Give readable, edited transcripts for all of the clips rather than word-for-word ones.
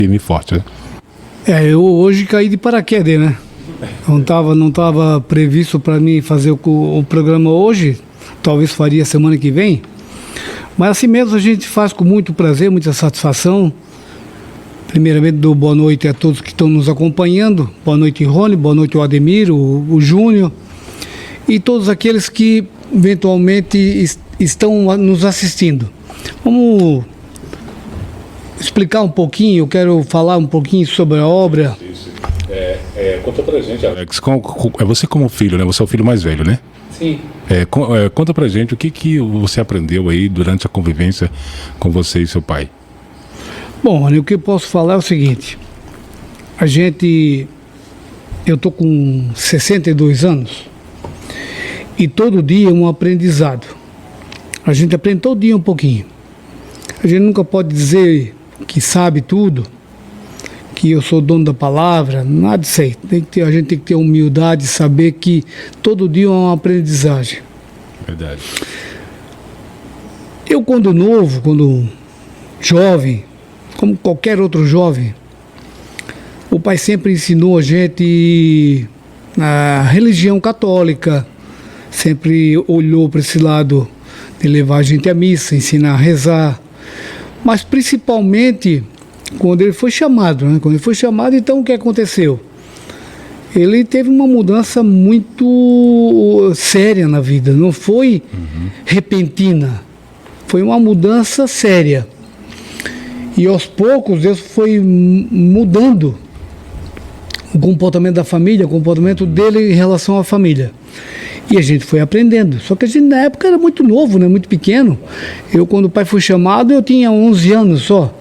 firme e forte, né? Eu hoje caí de paraquedas, né? Não tava previsto para mim fazer o programa hoje, talvez faria semana que vem, mas assim mesmo a gente faz com muito prazer, muita satisfação. Primeiramente, dou boa noite a todos que estão nos acompanhando, boa noite Rony, boa noite o Ademir, o Júnior e todos aqueles que eventualmente estão nos assistindo. Vamos explicar um pouquinho, eu quero falar um pouquinho sobre a obra. Conta pra gente, Alex, você como filho, né? Você é o filho mais velho, né? Sim. Conta pra gente o que você aprendeu aí durante a convivência com você e seu pai. Bom, o que eu posso falar é o seguinte, eu tô com 62 anos e todo dia é um aprendizado. A gente aprende todo dia um pouquinho. A gente nunca pode dizer que sabe tudo, que eu sou dono da palavra, nada disso aí. A gente tem que ter humildade, saber que todo dia é uma aprendizagem. Verdade. Eu quando jovem, como qualquer outro jovem, o pai sempre ensinou a gente a religião católica, sempre olhou para esse lado de levar a gente à missa, ensinar a rezar, mas principalmente quando ele foi chamado, né? Quando ele foi chamado, então o que aconteceu? Ele teve uma mudança muito séria na vida, não foi repentina, foi uma mudança séria. E aos poucos Deus foi mudando o comportamento da família, o comportamento dele em relação à família. E a gente foi aprendendo. Só que a gente na época era muito novo, né? Muito pequeno. Eu, quando o pai foi chamado, eu tinha 11 anos só.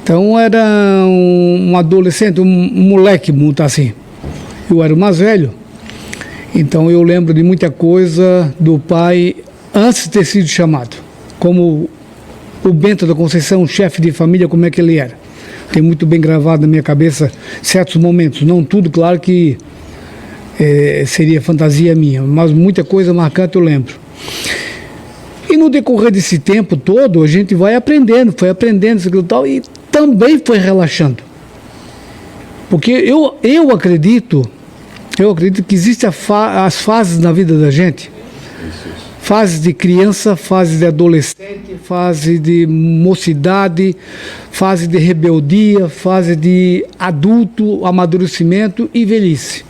Então era um adolescente, um moleque, muito assim. Eu era o mais velho. Então eu lembro de muita coisa do pai antes de ter sido chamado. Como o Bento da Conceição, chefe de família, como é que ele era. Tem muito bem gravado na minha cabeça certos momentos. Não tudo, claro que seria fantasia minha, mas muita coisa marcante eu lembro. E no decorrer desse tempo todo, a gente vai aprendendo, foi aprendendo isso e tal, e também foi relaxando. Porque eu acredito que existem as fases na vida da gente. Fase de criança, fase de adolescente, fase de mocidade, fase de rebeldia, fase de adulto, amadurecimento e velhice.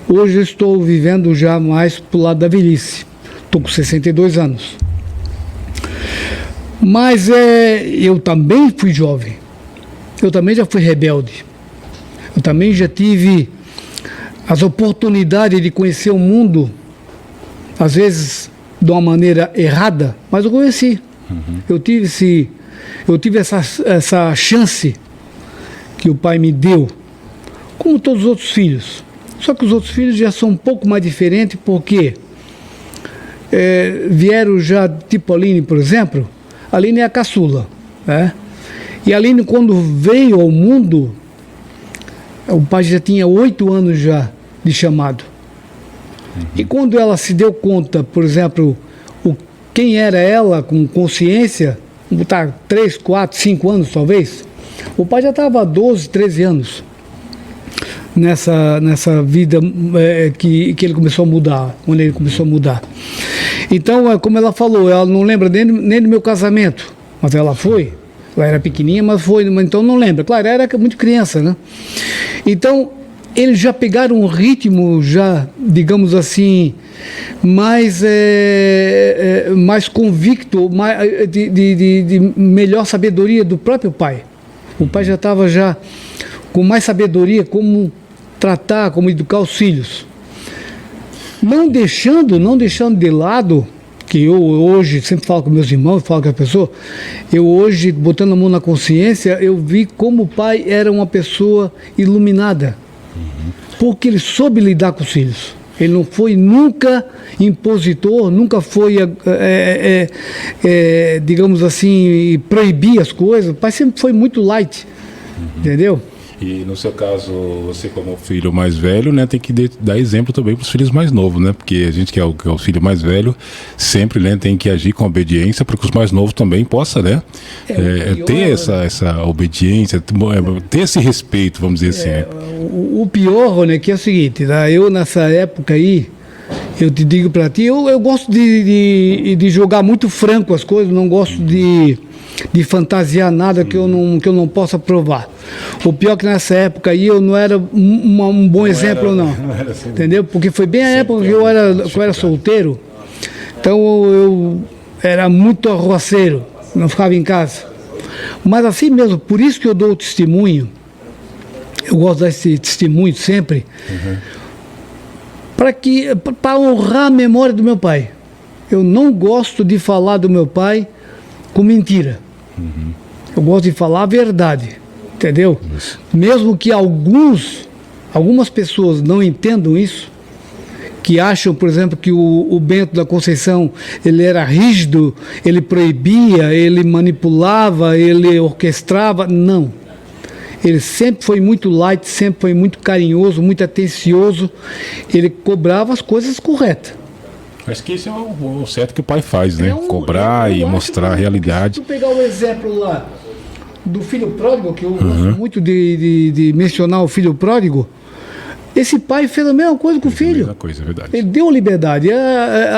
Hoje eu estou vivendo já mais pro lado da velhice. Estou com 62 anos. Mas eu também fui jovem. Eu também já fui rebelde. Eu também já tive as oportunidades de conhecer o mundo, às vezes de uma maneira errada, mas eu conheci. Eu tive essa chance que o pai me deu, como todos os outros filhos. Só que os outros filhos já são um pouco mais diferentes, porque vieram já, tipo a Aline, por exemplo. A Aline é a caçula, né? E a Aline, quando veio ao mundo, o pai já tinha 8 anos já de chamado. E quando ela se deu conta, por exemplo, quem era ela com consciência, vou botar 3, 4, 5 anos talvez, o pai já estava há 12, 13 anos nessa vida que ele começou a mudar, quando ele começou a mudar. Então, como ela falou, ela não lembra nem do meu casamento, mas ela era pequenininha, mas foi, então não lembra. Claro, era muito criança, né? Então, eles já pegaram um ritmo, já, digamos assim, mais convicto, de melhor sabedoria do próprio pai. O pai já estava com mais sabedoria como tratar, como educar os filhos. Não deixando de lado, que eu hoje sempre falo com meus irmãos, falo com a pessoa, eu hoje, botando a mão na consciência, eu vi como o pai era uma pessoa iluminada. Porque ele soube lidar com os filhos. Ele não foi nunca impositor, nunca foi, digamos assim, proibir as coisas. O pai sempre foi muito light, entendeu? E no seu caso, você como filho mais velho, né, tem que dar exemplo também para os filhos mais novos, né? Porque a gente que é o filho mais velho, sempre, né, tem que agir com obediência para que os mais novos também possam, né, ter essa obediência, ter esse respeito, vamos dizer assim. Né? O pior, né, que é o seguinte, tá? Eu nessa época aí, eu te digo para ti, eu gosto de jogar muito franco as coisas, não gosto de fantasiar nada que eu não possa provar. O pior que nessa época aí eu não era um bom exemplo, não. Não era assim, entendeu? Porque foi bem a época que eu era solteiro, então eu era muito arruaceiro, não ficava em casa. Mas assim mesmo, por isso que eu dou o testemunho, eu gosto de dar esse testemunho sempre, para honrar a memória do meu pai. Eu não gosto de falar do meu pai com mentira. Eu gosto de falar a verdade, entendeu? Isso. Mesmo que algumas pessoas não entendam isso, que acham, por exemplo, que o Bento da Conceição, ele era rígido, ele proibia, ele manipulava, ele orquestrava. Não. Ele sempre foi muito light, sempre foi muito carinhoso, muito atencioso. Ele cobrava as coisas corretas. Acho que esse é o certo que o pai faz, né? Cobrar e mostrar a realidade. Se tu pegar o exemplo lá do filho pródigo, que eu gosto muito de mencionar o filho pródigo, esse pai fez a mesma coisa com o filho. A mesma coisa, é verdade. Ele deu liberdade.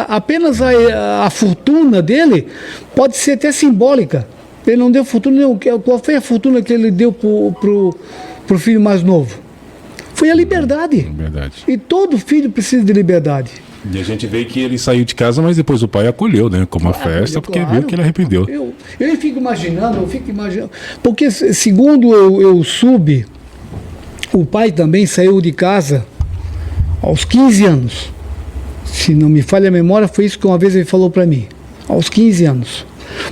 Apenas a fortuna dele pode ser até simbólica. Ele não deu fortuna nenhuma. Qual foi a fortuna que ele deu pro filho mais novo? Foi a liberdade. Verdade. E todo filho precisa de liberdade. E a gente vê que ele saiu de casa, mas depois o pai acolheu, né? Como uma festa, porque viu que ele arrependeu. Eu fico imaginando, porque segundo eu soube, o pai também saiu de casa aos 15 anos. Se não me falha a memória, foi isso que uma vez ele falou para mim. Aos 15 anos.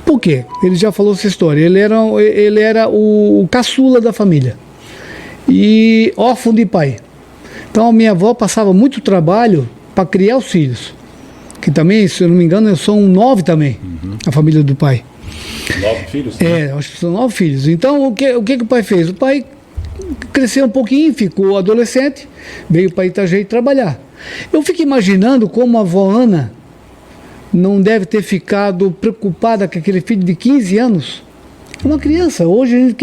Por quê? Ele já falou essa história. Ele era o caçula da família. E órfão de pai. Então a minha avó passava muito trabalho para criar os filhos. Que também, se eu não me engano, são 9 também, a família do pai. 9 filhos? Né? Acho que são 9 filhos. Então, o que o pai fez? O pai cresceu um pouquinho, ficou adolescente, veio para Itajaí trabalhar. Eu fico imaginando como a avó Ana não deve ter ficado preocupada com aquele filho de 15 anos. Uma criança, hoje a gente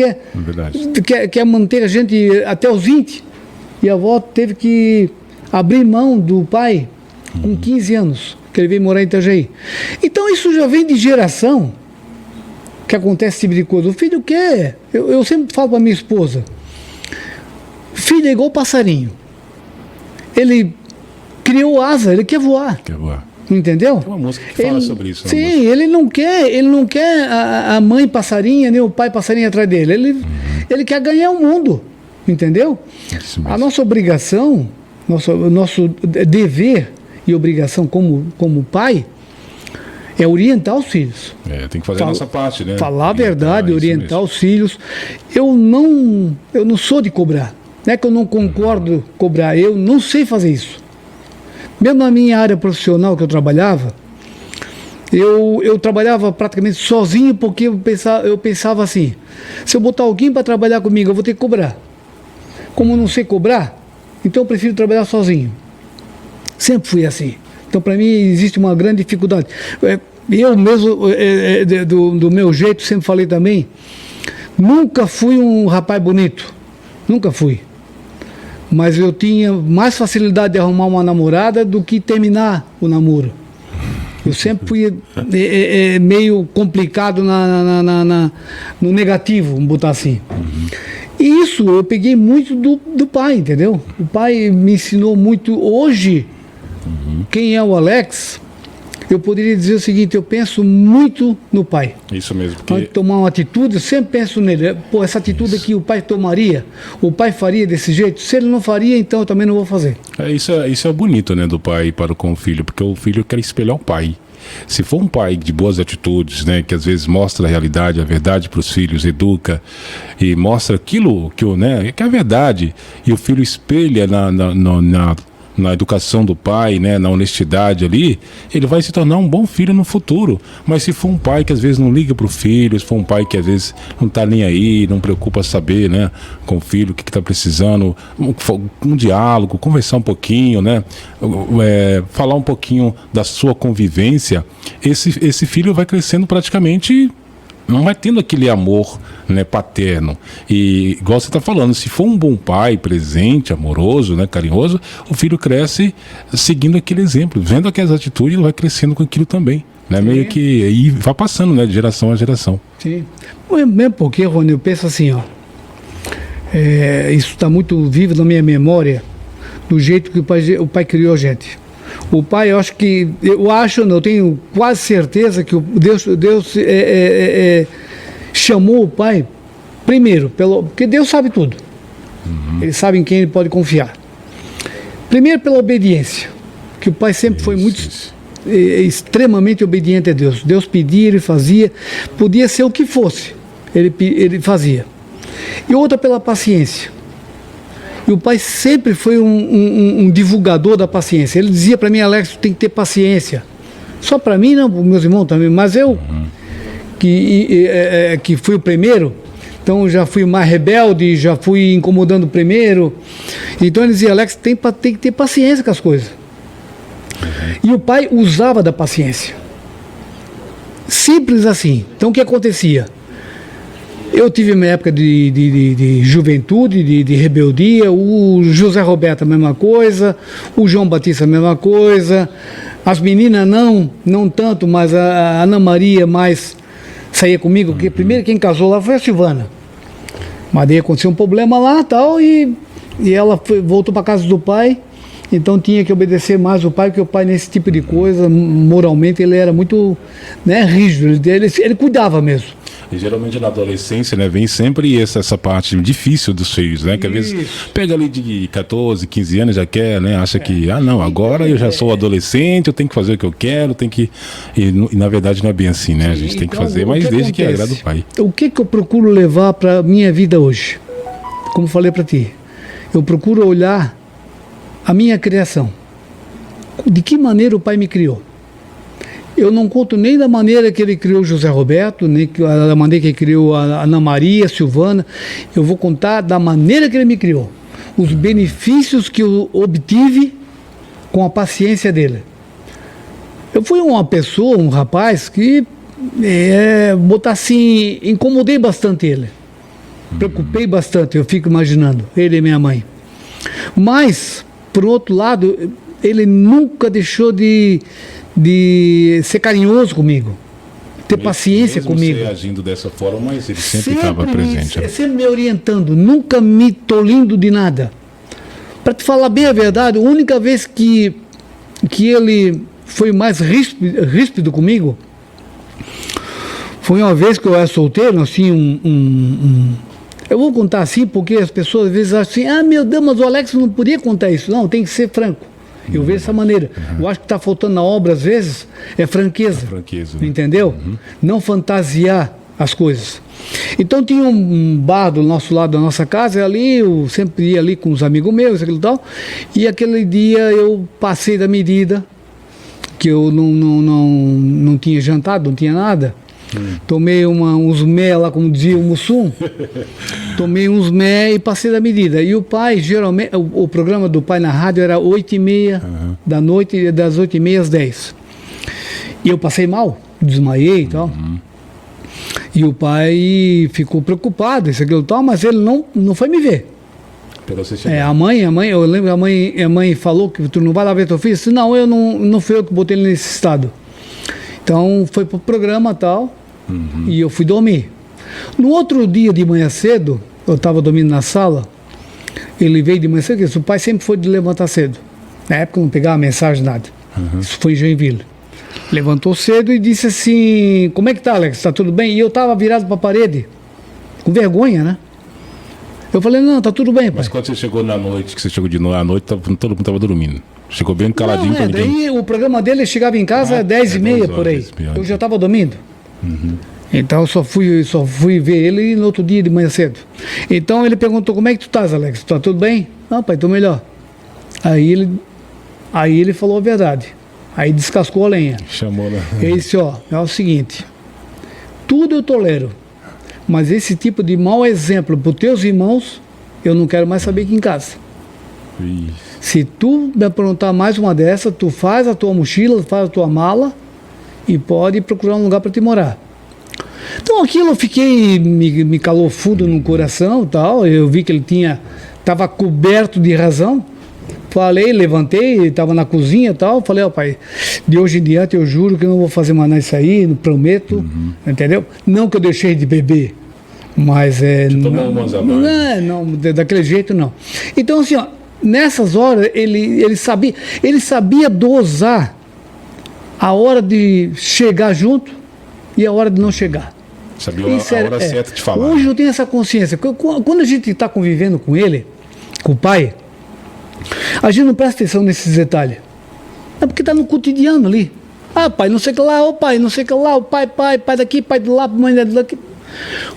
quer manter a gente até os 20. E a avó teve que abrir mão do pai com 15 anos, que ele veio morar em Itajaí. Então isso já vem de geração, que acontece esse tipo de coisa. O filho quer, eu sempre falo para minha esposa, filho é igual passarinho. Ele criou asa, ele quer voar. Quer voar. Entendeu? Tem uma música que fala sobre isso. Sim, ele não quer a mãe passarinha, nem o pai passarinho atrás dele. Ele quer ganhar o mundo. Entendeu? A nossa obrigação, nosso dever e obrigação como pai é orientar os filhos. Tem que fazer a nossa parte, né? Falar a verdade, orientar os filhos. Eu não sou de cobrar. Não é que eu não concordo cobrar, eu não sei fazer isso. Mesmo na minha área profissional que eu trabalhava, eu trabalhava praticamente sozinho, porque eu pensava assim, se eu botar alguém para trabalhar comigo, eu vou ter que cobrar. Como eu não sei cobrar, então eu prefiro trabalhar sozinho. Sempre fui assim. Então, para mim, existe uma grande dificuldade. Eu mesmo, do meu jeito, sempre falei também, nunca fui um rapaz bonito. Nunca fui. Mas eu tinha mais facilidade de arrumar uma namorada do que terminar o namoro. Eu sempre fui meio complicado no negativo, vamos botar assim. E isso eu peguei muito do pai, entendeu? O pai me ensinou muito. Hoje, quem é o Alex, eu poderia dizer o seguinte, eu penso muito no pai. Isso mesmo. Porque tomar uma atitude, eu sempre penso nele. Pô, essa atitude aqui o pai tomaria, o pai faria desse jeito. Se ele não faria, então eu também não vou fazer. Isso é bonito, né, do pai para com o filho, porque o filho quer espelhar o pai. Se for um pai de boas atitudes, né, que às vezes mostra a realidade, a verdade para os filhos, educa e mostra aquilo que é a verdade, e o filho espelha na educação do pai, né, na honestidade ali, ele vai se tornar um bom filho no futuro. Mas se for um pai que às vezes não liga para o filho, se for um pai que às vezes não está nem aí, não preocupa saber, né, com o filho o que está precisando, um diálogo, conversar um pouquinho, né, falar um pouquinho da sua convivência, esse filho vai crescendo praticamente, não vai tendo aquele amor, né, paterno. E igual você está falando, se for um bom pai, presente, amoroso, né, carinhoso, o filho cresce seguindo aquele exemplo, vendo aquelas atitudes, ele vai crescendo com aquilo também, né, meio que e vai passando, né, de geração a geração. Sim. Mesmo porque, Rony, eu penso assim, ó, isso está muito vivo na minha memória, do jeito que o pai criou a gente. O pai, eu tenho quase certeza que Deus chamou o pai primeiro, porque Deus sabe tudo. Ele sabe em quem ele pode confiar. Primeiro pela obediência, que o pai sempre foi extremamente obediente a Deus. Deus pedia, ele fazia, podia ser o que fosse, ele fazia. E outra pela paciência. E o pai sempre foi um divulgador da paciência. Ele dizia para mim, Alex, tu tem que ter paciência. Só para mim, não, para os meus irmãos também, mas eu, que fui o primeiro, então já fui mais rebelde, já fui incomodando o primeiro. Então ele dizia, Alex, tem que ter paciência com as coisas. E o pai usava da paciência. Simples assim. Então o que acontecia? Eu tive minha época de juventude, de rebeldia, o José Roberto a mesma coisa, o João Batista a mesma coisa, as meninas não tanto, mas a Ana Maria mais saía comigo, porque primeiro quem casou lá foi a Silvana. Mas daí aconteceu um problema lá tal, e ela voltou para casa do pai, então tinha que obedecer mais o pai, porque o pai nesse tipo de coisa, moralmente ele era muito, né, rígido, ele cuidava mesmo. E geralmente na adolescência, né, vem sempre essa parte difícil dos filhos, né? Que às vezes pega ali de 14, 15 anos, já quer, né? Acha que, não, agora eu já sou adolescente, eu tenho que fazer o que eu quero, E na verdade não é bem assim, né? A gente tem que fazer, mas desde que agrada o pai. O que eu procuro levar para minha vida hoje? Como falei para ti, eu procuro olhar a minha criação. De que maneira o pai me criou? Eu não conto nem da maneira que ele criou José Roberto, nem da maneira que ele criou a Ana Maria, a Silvana. Eu vou contar da maneira que ele me criou. Os benefícios que eu obtive com a paciência dele. Eu fui uma pessoa, um rapaz que, botar assim, incomodei bastante ele. Preocupei bastante, eu fico imaginando, ele e minha mãe. Mas, por outro lado, ele nunca deixou de ser carinhoso comigo, ter paciência comigo. Você agindo dessa forma, mas ele sempre estava presente. Sempre me orientando, nunca me tolindo de nada. Para te falar bem a verdade, a única vez que ele foi mais ríspido comigo foi uma vez que eu era solteiro, assim, eu vou contar assim porque as pessoas às vezes acham assim, meu Deus, mas o Alex não podia contar isso. Não, tem que ser franco. Eu vejo dessa maneira. Eu acho que está faltando na obra, às vezes, franqueza. Né? Entendeu? Não fantasiar as coisas. Então tinha um bar do nosso lado da nossa casa, ali, eu sempre ia ali com os amigos meus, aquilo e tal, e aquele dia eu passei da medida, que eu não tinha jantado, não tinha nada. Tomei uns mé lá, como dizia o Mussum. Tomei uns mé e passei da medida. E o pai, geralmente, o programa do pai na rádio era 8h30 da noite, das 8h30 às 10. E eu passei mal, desmaiei e tal. E o pai ficou preocupado, isso, aquilo e tal, mas ele não foi me ver. A mãe, eu lembro que a mãe falou que tu não vai lá ver teu filho. Eu disse, não fui eu que botei ele nesse estado. Então foi pro programa e tal, e eu fui dormir. No outro dia de manhã cedo, eu estava dormindo na sala, ele veio de manhã cedo, porque o pai sempre foi de levantar cedo. Na época eu não pegava mensagem, nada. Isso foi em Joinville. Levantou cedo e disse assim, como é que tá, Alex? Tá tudo bem? E eu estava virado para a parede, com vergonha, né? Eu falei, não, tá tudo bem, pai. Mas quando você chegou na noite, que você chegou de noite, à noite, todo mundo estava dormindo. Chegou bem caladinho. Não, daí o programa dele chegava em casa às 10h30 por aí. Eu já estava dormindo. Então eu só fui ver ele no outro dia de manhã cedo. Então ele perguntou, como é que tu estás, Alex? Tá tudo bem? Não, pai, tô melhor. Aí ele Aí ele falou a verdade. Aí descascou a lenha. Chamou, né? Ele disse, ó, é o seguinte, tudo eu tolero, mas esse tipo de mau exemplo para os teus irmãos, eu não quero mais saber aqui em casa. Ih, Se tu me aprontar mais uma dessa, tu faz a tua mochila, faz a tua mala e pode procurar um lugar para te morar. Então aquilo eu fiquei, me calou fundo no coração e tal, eu vi que ele estava coberto de razão. Falei, levantei, estava na cozinha e tal, falei, ó pai, de hoje em diante eu juro que eu não vou fazer mais nada isso aí, não prometo, entendeu? Não que eu deixei de beber, mas não, daquele jeito não. Então assim, ó, nessas horas ele sabia dosar a hora de chegar junto e a hora de não chegar. sabia a hora certa de falar. Hoje eu tenho essa consciência, quando a gente está convivendo com ele, com o pai, a gente não presta atenção nesses detalhes. É porque está no cotidiano ali. Ah, pai, não sei o que lá, ô pai, não sei o que lá, o pai daqui, pai de lá, mãe daqui.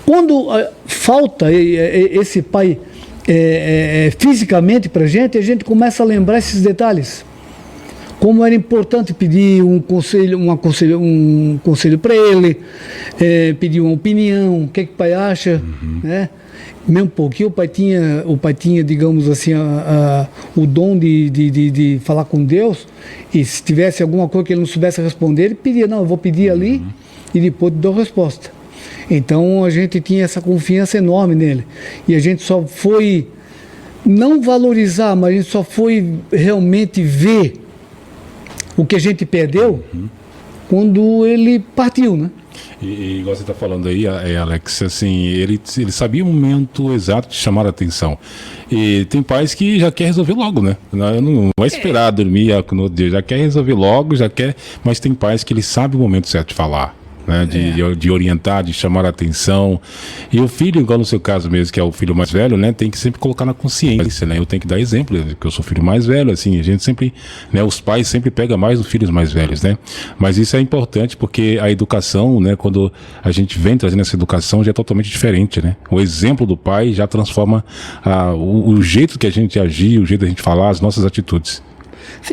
Quando falta esse pai fisicamente para a gente começa a lembrar esses detalhes. Como era importante pedir um conselho para ele, pedir uma opinião, o que o pai acha, né? Mesmo porque o pai tinha, digamos assim, o dom de falar com Deus, e se tivesse alguma coisa que ele não soubesse responder, ele pedia, não, eu vou pedir ali e depois te dou a resposta. Então a gente tinha essa confiança enorme nele. E a gente só foi, não valorizar, mas a gente só foi realmente ver o que a gente perdeu quando ele partiu, né? E igual você está falando aí, Alex, assim, ele sabia o momento exato de chamar a atenção. E tem pais que já quer resolver logo, né? Não vai esperar dormir no outro dia, já quer resolver logo, mas tem pais que ele sabe o momento certo de falar. Né, de orientar, de chamar a atenção. E o filho, igual no seu caso mesmo, que é o filho mais velho, né, tem que sempre colocar na consciência, né? Eu tenho que dar exemplo, que eu sou filho mais velho, assim, a gente sempre, né, os pais sempre pegam mais os filhos mais velhos, né? Mas isso é importante porque a educação, né, quando a gente vem trazendo essa educação, já é totalmente diferente, né? O exemplo do pai já transforma o jeito que a gente agir, o jeito da gente falar, as nossas atitudes. Sim,